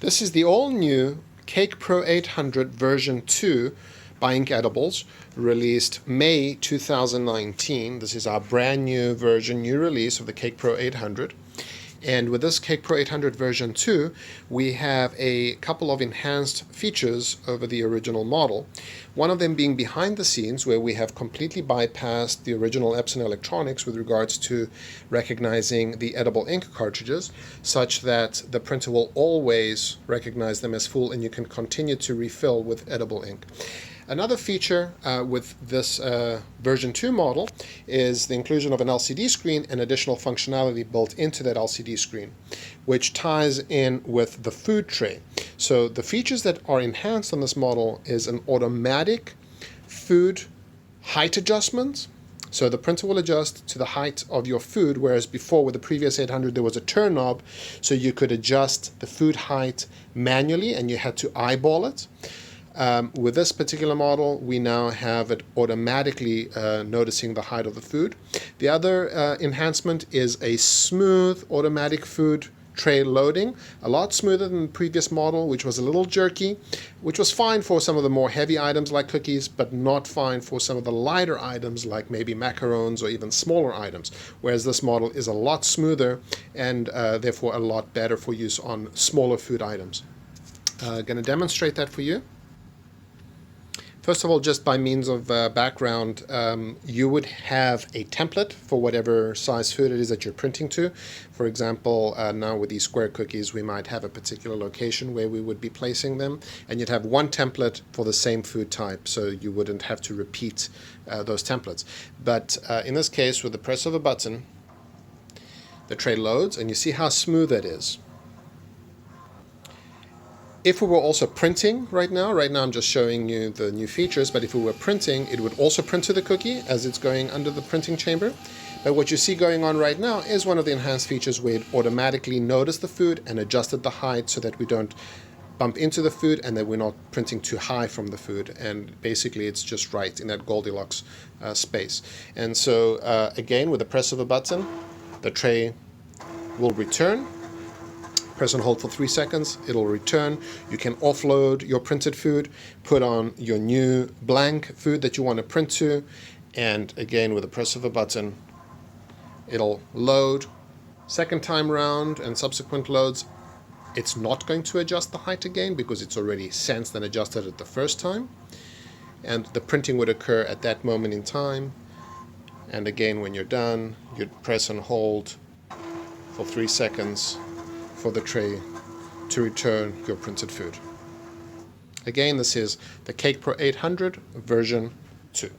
This is the all-new CakePro800 version 2 by Ink Edibles, released May 2019. This is our brand new version, new release of the CakePro800. And with this CakePro800 version 2, we have a couple of enhanced features over the original model. One of them being behind the scenes, where we have completely bypassed the original Epson electronics with regards to recognizing the edible ink cartridges, such that the printer will always recognize them as full and you can continue to refill with edible ink. Another feature with this version 2 model is the inclusion of an LCD screen and additional functionality built into that LCD screen, which ties in with the food tray. So the features that are enhanced on this model is an automatic food height adjustment. So the printer will adjust to the height of your food, whereas before with the previous 800 there was a turn knob, so you could adjust the food height manually and you had to eyeball it. With this particular model, we now have it automatically noticing the height of the food. The other enhancement is a smooth automatic food tray loading, a lot smoother than the previous model, which was a little jerky, which was fine for some of the more heavy items like cookies, but not fine for some of the lighter items like maybe macarons or even smaller items, whereas this model is a lot smoother and therefore a lot better for use on smaller food items. Going to demonstrate that for you. First of all, just by means of background, you would have a template for whatever size food it is that you're printing to. For example, now with these square cookies, we might have a particular location where we would be placing them, and you'd have one template for the same food type, so you wouldn't have to repeat those templates. But in this case, with the press of a button, the tray loads, and you see how smooth that is. If we were also printing right now I'm just showing you the new features, but if we were printing, it would also print to the cookie as it's going under the printing chamber. But what you see going on right now is one of the enhanced features where it automatically noticed the food and adjusted the height so that we don't bump into the food and that we're not printing too high from the food. And basically it's just right in that Goldilocks space. And so again, with the press of a button, the tray will return. Press and hold for 3 seconds, it'll return. You can offload your printed food, put on your new blank food that you want to print to, and again with the press of a button, it'll load. Second time round and subsequent loads, it's not going to adjust the height again because it's already sensed and adjusted it the first time. And the printing would occur at that moment in time. And again, when you're done, you'd press and hold for 3 seconds for the tray to return your printed food. Again, this is the CakePro800 version 2.